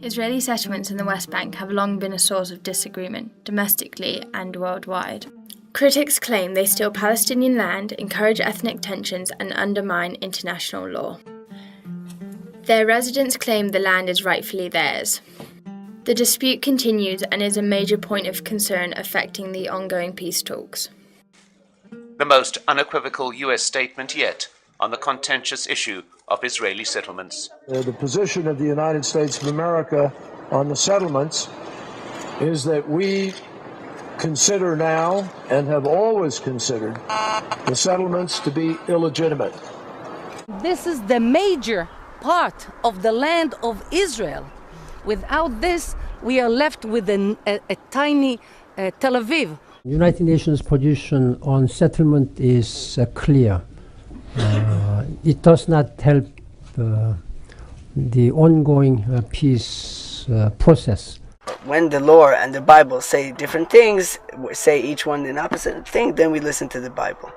Israeli settlements in the West Bank have long been a source of disagreement, domestically and worldwide. Critics claim they steal Palestinian land, encourage ethnic tensions, and undermine international law. Their residents claim the land is rightfully theirs. The dispute continues and is a major point of concern affecting the ongoing peace talks. The most unequivocal US statement yet on the contentious issue of Israeli settlements. The position of the United States of America on the settlements is that we consider now, and have always considered, the settlements to be illegitimate. This is the major part of the land of Israel. Without this, we are left with a tiny Tel Aviv. United Nations position on settlement is clear. It does not help the ongoing peace process. When the law and the Bible say different things, say each one an opposite thing, then we listen to the Bible.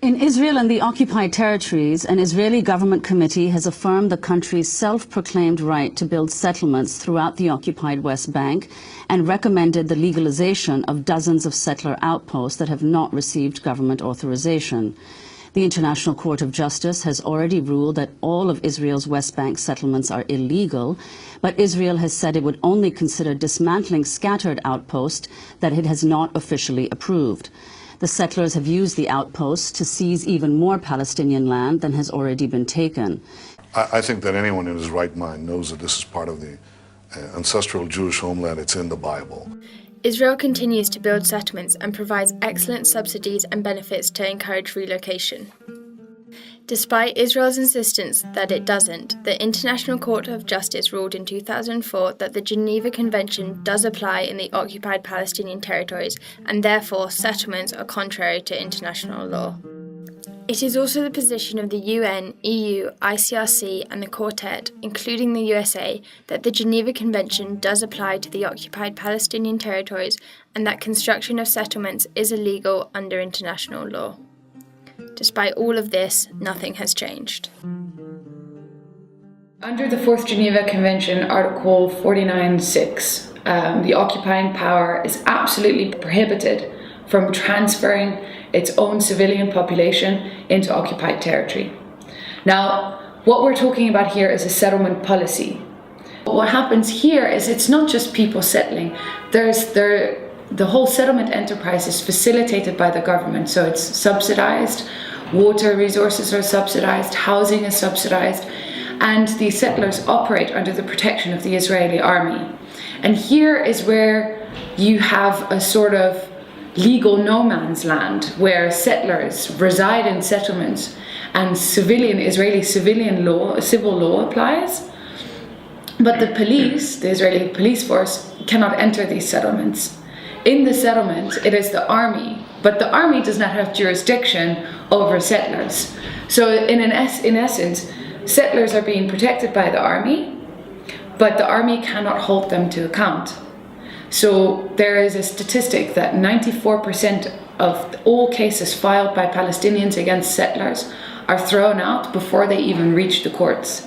In Israel and the occupied territories, an Israeli government committee has affirmed the country's self-proclaimed right to build settlements throughout the occupied West Bank and recommended the legalization of dozens of settler outposts that have not received government authorization. The International Court of Justice has already ruled that all of Israel's West Bank settlements are illegal, but Israel has said it would only consider dismantling scattered outposts that it has not officially approved. The settlers have used the outposts to seize even more Palestinian land than has already been taken. I think that anyone in his right mind knows that this is part of the ancestral Jewish homeland. It's in the Bible. Israel continues to build settlements and provides excellent subsidies and benefits to encourage relocation. Despite Israel's insistence that it doesn't, the International Court of Justice ruled in 2004 that the Geneva Convention does apply in the occupied Palestinian territories, and therefore settlements are contrary to international law. It is also the position of the UN, EU, ICRC and the Quartet, including the USA, that the Geneva Convention does apply to the occupied Palestinian territories and that construction of settlements is illegal under international law. Despite all of this, nothing has changed. Under the Fourth Geneva Convention, Article 49.6, the occupying power is absolutely prohibited from transferring its own civilian population into occupied territory. Now, what we're talking about here is a settlement policy. What happens here is it's not just people settling. The whole settlement enterprise is facilitated by the government, so it's subsidized, water resources are subsidized, housing is subsidized, and the settlers operate under the protection of the Israeli army. And here is where you have a sort of legal no man's land where settlers reside in settlements and Israeli civil law applies. But the police, the Israeli police force, cannot enter these settlements. In the settlement, it is the army, but the army does not have jurisdiction over settlers. So in essence, settlers are being protected by the army, but the army cannot hold them to account. So there is a statistic that 94% of all cases filed by Palestinians against settlers are thrown out before they even reach the courts.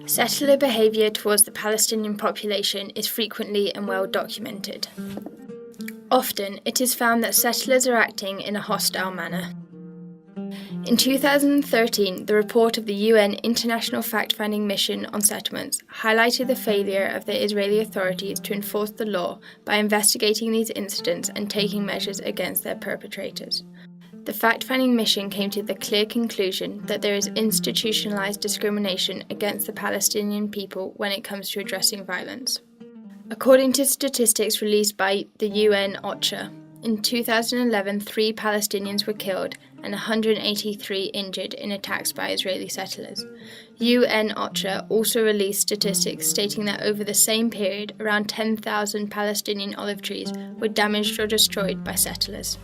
Settler behaviour towards the Palestinian population is frequently and well documented. Often, it is found that settlers are acting in a hostile manner. In 2013, the report of the UN International Fact-Finding Mission on Settlements highlighted the failure of the Israeli authorities to enforce the law by investigating these incidents and taking measures against their perpetrators. The fact-finding mission came to the clear conclusion that there is institutionalized discrimination against the Palestinian people when it comes to addressing violence. According to statistics released by the UN OCHA, in 2011, 3 Palestinians were killed and 183 injured in attacks by Israeli settlers. UN OCHA also released statistics stating that over the same period, around 10,000 Palestinian olive trees were damaged or destroyed by settlers.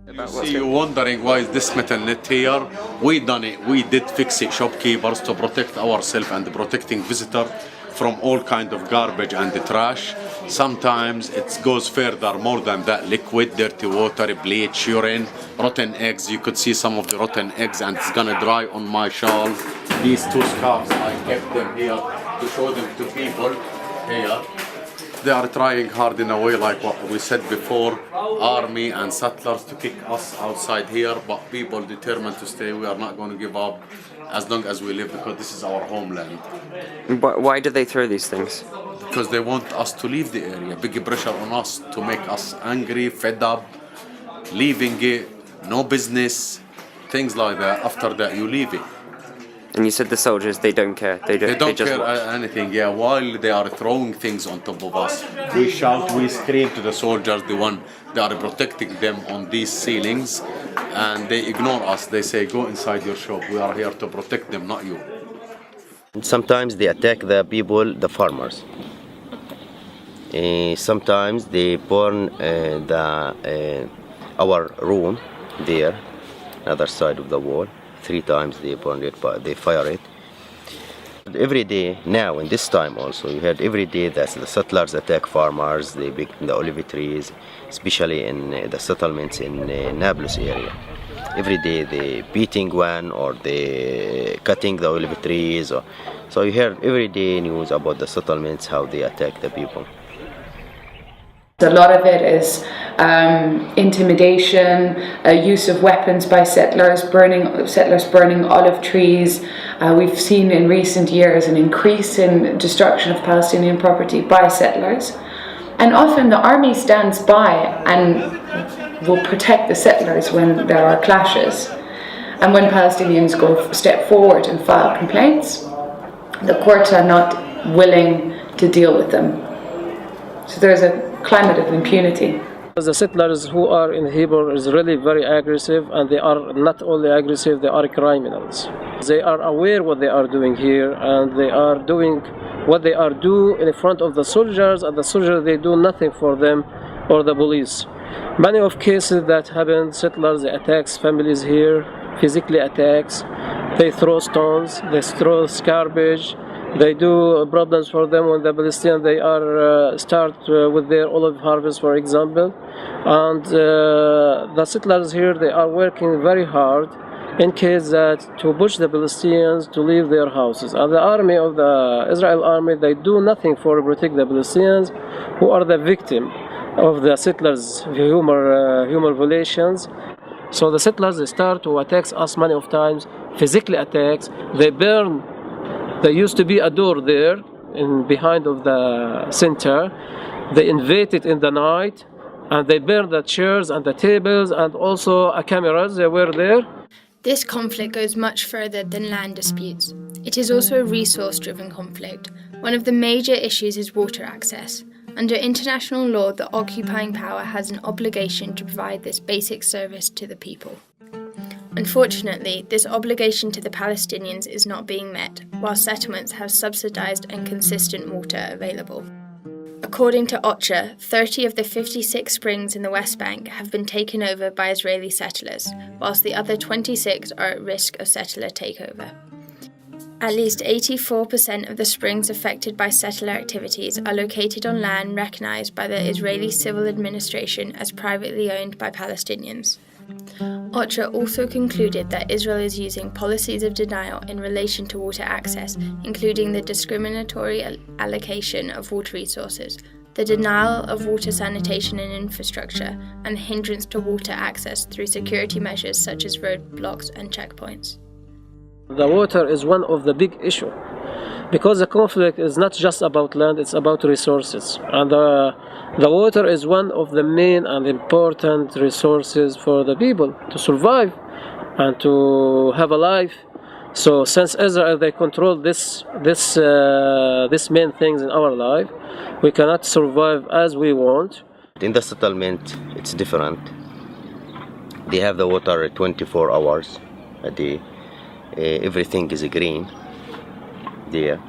You see you wondering why is this metal net here? We done it. We did fix it, shopkeepers, to protect ourselves and protecting visitor from all kind of garbage and the trash. Sometimes it goes further, more than that. Liquid, dirty water, bleach, urine, rotten eggs. You could see some of the rotten eggs and it's gonna dry on my shawl. These 2 scarves, I kept them here to show them to people here. They are trying hard in a way, like what we said before, army and settlers to kick us outside here, but people determined to stay. We are not going to give up as long as we live, because this is our homeland. Why do they throw these things? Because they want us to leave the area. Big pressure on us to make us angry, fed up, leaving it, no business, things like that. After that, you leave it. And you said the soldiers, they don't care. They don't just care anything. Yeah, while they are throwing things on top of us, we shout, we scream to the soldiers, they are protecting them on these ceilings, and they ignore us. They say, go inside your shop. We are here to protect them, not you. Sometimes they attack the people, the farmers. Sometimes they burn our room there, other side of the wall. 3 times they burned it, but they fire it. Every day now, in this time also, you heard every day that the settlers attack farmers. They pick the olive trees, especially in the settlements in Nablus area. Every day they beating one, or they cutting the olive trees. So you hear every day news about the settlements, how they attack the people. A lot of it is intimidation, use of weapons by settlers burning olive trees. We've seen in recent years an increase in destruction of Palestinian property by settlers. And often the army stands by and will protect the settlers when there are clashes. And when Palestinians step forward and file complaints, the courts are not willing to deal with them. So there's a climate of impunity. The settlers who are in Hebrew is really very aggressive, and they are not only aggressive, they are criminals. They are aware what they are doing here, and they are doing what they are doing in front of the soldiers, and the soldiers, they do nothing for them or the police. Many of cases that happen, settlers, they attacks families here, physically attacks, they throw stones, they throw garbage. They do problems for them when the Palestinians, they are start with their olive harvest, for example. And the settlers here, they are working very hard in case that to push the Palestinians to leave their houses. And the army of the Israel army, they do nothing for protect the Palestinians who are the victim of the settlers' human violations. So the settlers, they start to attack us many of times, physically attacks. They burn. There used to be a door there behind of the center. They invaded in the night, and they burned the chairs and the tables, and also cameras, they were there. This conflict goes much further than land disputes. It is also a resource-driven conflict. One of the major issues is water access. Under international law, the occupying power has an obligation to provide this basic service to the people. Unfortunately, this obligation to the Palestinians is not being met, while settlements have subsidised and consistent water available. According to OCHA, 30 of the 56 springs in the West Bank have been taken over by Israeli settlers, whilst the other 26 are at risk of settler takeover. At least 84% of the springs affected by settler activities are located on land recognised by the Israeli civil administration as privately owned by Palestinians. OCHA also concluded that Israel is using policies of denial in relation to water access, including the discriminatory allocation of water resources, the denial of water sanitation and infrastructure, and the hindrance to water access through security measures such as roadblocks and checkpoints. The water is one of the big issues, because the conflict is not just about land, it's about resources. And the water is one of the main and important resources for the people to survive and to have a life. So since Israel, they control this main things in our life, we cannot survive as we want. In the settlement, it's different. They have the water 24 hours a day. Everything is green there.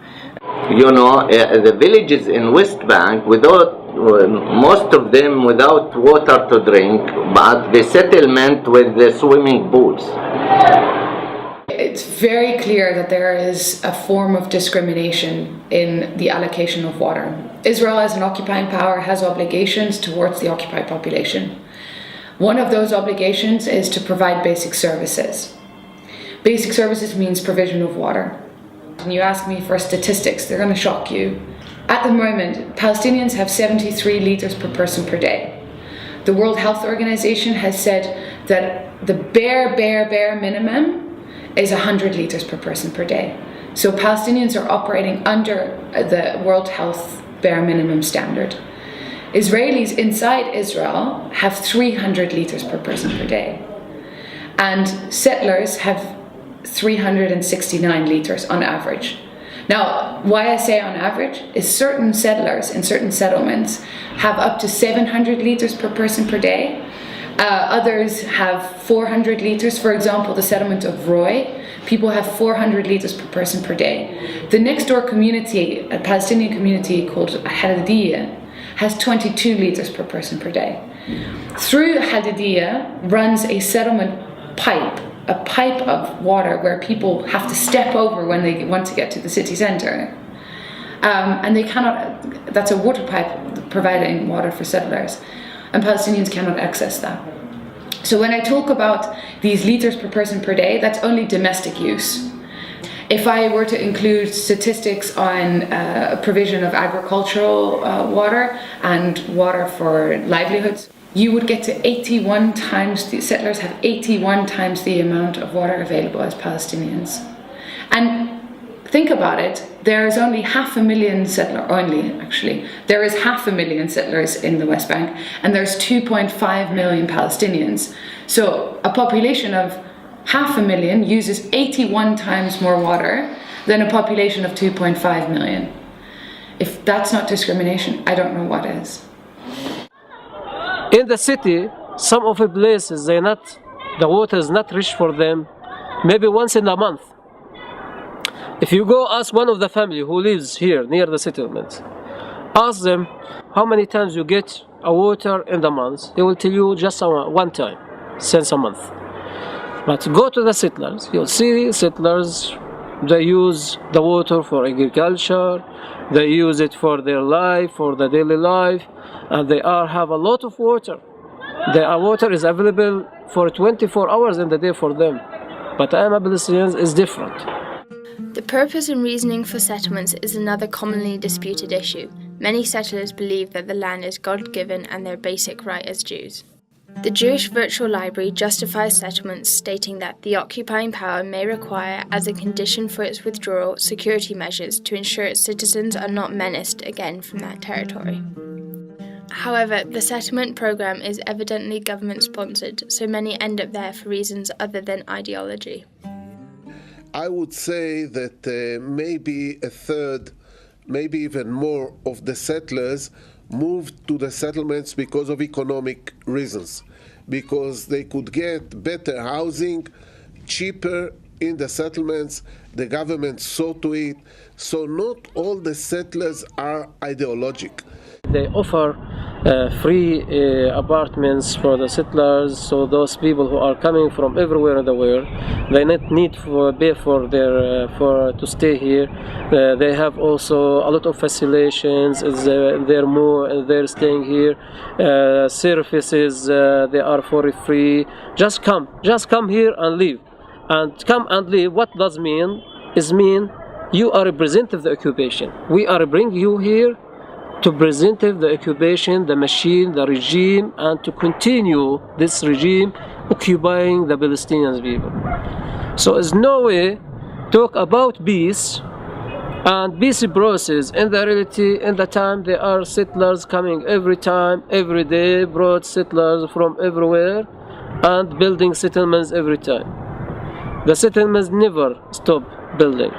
You know, the villages in West Bank, most of them without water to drink, but the settlement with the swimming pools. It's very clear that there is a form of discrimination in the allocation of water. Israel, as an occupying power, has obligations towards the occupied population. One of those obligations is to provide basic services. Basic services means provision of water. And you ask me for statistics, they're going to shock you. At the moment, Palestinians have 73 litres per person per day. The World Health Organization has said that the bare minimum is 100 litres per person per day. So Palestinians are operating under the World Health bare minimum standard. Israelis inside Israel have 300 litres per person per day. And settlers have 369 litres on average. Now, why I say on average is certain settlers in certain settlements have up to 700 litres per person per day. Others have 400 litres. For example, the settlement of Roy, people have 400 litres per person per day. The next door community, a Palestinian community called Hadidiyah, has 22 litres per person per day. Through Hadidiyah runs a settlement pipe, a pipe of water where people have to step over when they want to get to the city centre. And they cannot, that's a water pipe providing water for settlers, and Palestinians cannot access that. So when I talk about these litres per person per day, that's only domestic use. If I were to include statistics on provision of agricultural water and water for livelihoods, you would get to 81 times, the settlers have 81 times the amount of water available as Palestinians. And think about it, there is only 500,000 settlers, there is 500,000 settlers in the West Bank, and there's 2.5 million Palestinians. So a population of 500,000 uses 81 times more water than a population of 2.5 million. If that's not discrimination, I don't know what is. In the city, some of the places, the water is not rich for them, maybe once in a month. If you go ask one of the family who lives here near the settlement, ask them how many times you get a water in the month, they will tell you just one time, since a month. But go to the settlers, you'll see settlers, they use the water for agriculture, they use it for their life, for the daily life, and they have a lot of water. The water is available for 24 hours in the day for them. But I am a Palestinian is different. The purpose and reasoning for settlements is another commonly disputed issue. Many settlers believe that the land is God-given and their basic right as Jews. The Jewish Virtual Library justifies settlements, stating that the occupying power may require, as a condition for its withdrawal, security measures to ensure its citizens are not menaced again from that territory. However, the settlement program is evidently government-sponsored, so many end up there for reasons other than ideology. I would say that maybe a third, maybe even more of the settlers moved to the settlements because of economic reasons, because they could get better housing, cheaper in the settlements, the government saw to it, so not all the settlers are ideologic. They offer free apartments for the settlers, so those people who are coming from everywhere in the world, they need to pay for to stay here. They have also a lot of facilitations. They're staying here. Services they are for free. Just come here and live, and come and live. What does mean? Is mean you are representative of the occupation. We are bringing you here to present the occupation, the machine, the regime, and to continue this regime occupying the Palestinian people. So there's no way talk about peace and peace process in the reality. In the time there are settlers coming every time, every day, brought settlers from everywhere and building settlements every time. The settlements never stop building.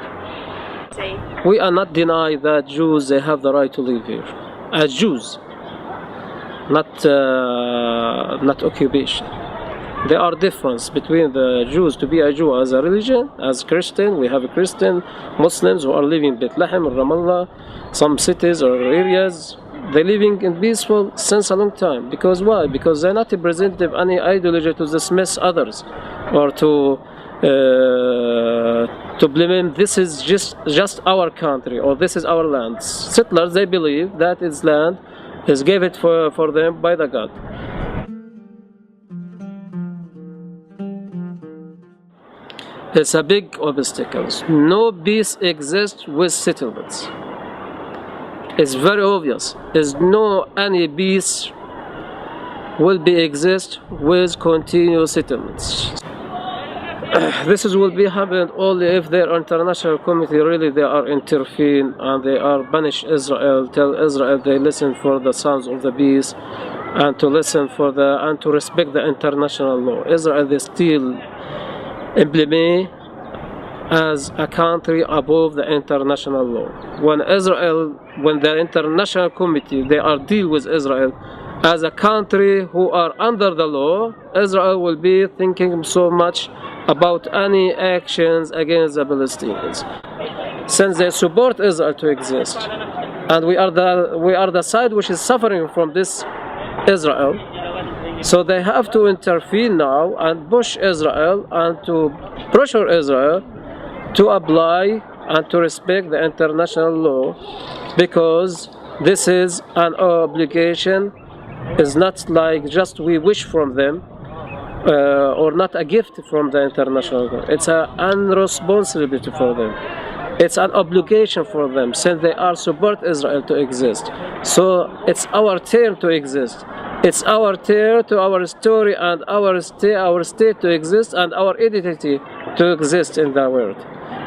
We are not denying that Jews they have the right to live here as Jews, not occupation. There are difference between the Jews to be a Jew as a religion, as Christian. We have Christian Muslims who are living in Bethlehem or Ramallah, some cities or areas. They're living in peaceful since a long time. Because why? Because they're not representative any ideology to dismiss others or to blame this is just our country or this is our land. Settlers, they believe that its land is given for them by the God. It's a big obstacle. No peace exists with settlements. It's very obvious. There's no any peace will be exist with continuous settlements. This will be happened only if their international community really they are intervene and they are banish Israel, tell Israel they listen for the sounds of the peace and to listen for the and to respect the international law. Israel they still implement as a country above the international law. When the international committee they are deal with Israel as a country who are under the law, Israel will be thinking so much about any actions against the Palestinians. Since they support Israel to exist, and we are the side which is suffering from this Israel, so they have to intervene now and push Israel and to pressure Israel to apply and to respect the international law, because this is an obligation. It's not like just we wish from them or not a gift from the international law. It's an responsibility for them. It's an obligation for them since they are support Israel to exist. So it's our turn to exist. It's our turn to our story and our state to exist and our identity to exist in the world.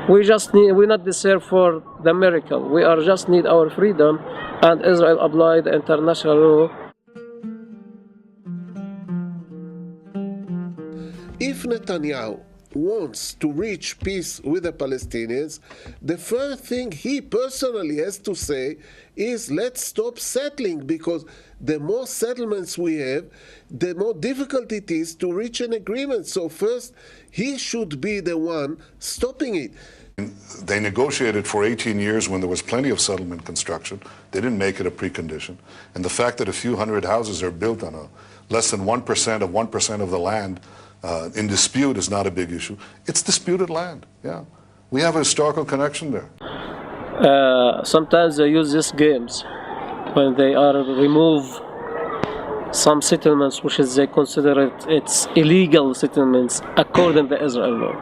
We not deserve for the miracle. We just need our freedom, and Israel apply the international law. If Netanyahu wants to reach peace with the Palestinians, the first thing he personally has to say is let's stop settling, because the more settlements we have, the more difficult it is to reach an agreement. So first, he should be the one stopping it. They negotiated for 18 years when there was plenty of settlement construction. They didn't make it a precondition. And the fact that a few hundred houses are built on less than 1% of the land in dispute is not a big issue. It's disputed land, yeah. We have a historical connection there. Sometimes they use these games when they are remove some settlements which is they consider it's illegal settlements according to Israel law.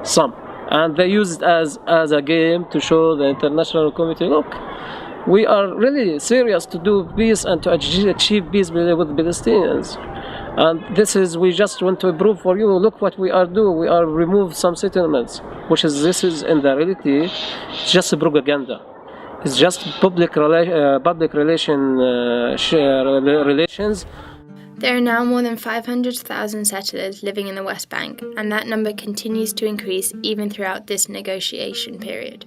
Some. And they use it as a game to show the international community, look, we are really serious to do peace and to achieve peace with the Palestinians. And we just want to prove for you, look what we are doing. We are remove some settlements, this is in the reality just propaganda. It's just public relations. There are now more than 500,000 settlers living in the West Bank, and that number continues to increase even throughout this negotiation period.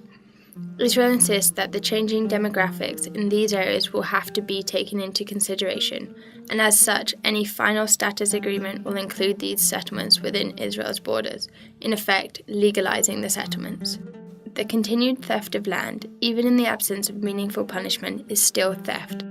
Israel insists that the changing demographics in these areas will have to be taken into consideration, and as such, any final status agreement will include these settlements within Israel's borders, in effect, legalizing the settlements. The continued theft of land, even in the absence of meaningful punishment, is still theft.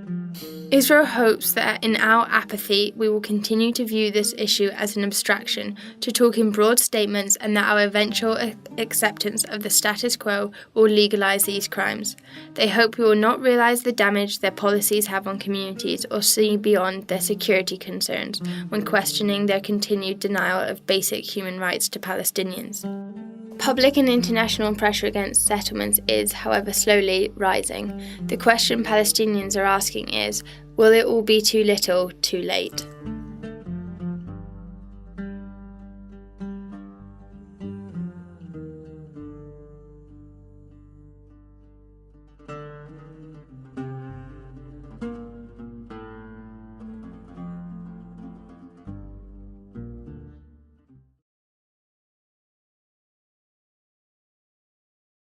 Israel hopes that in our apathy we will continue to view this issue as an abstraction, to talk in broad statements, and that our eventual acceptance of the status quo will legalize these crimes. They hope we will not realize the damage their policies have on communities or see beyond their security concerns when questioning their continued denial of basic human rights to Palestinians. Public and international pressure against settlements is, however, slowly rising. The question Palestinians are asking is, will it all be too little, too late?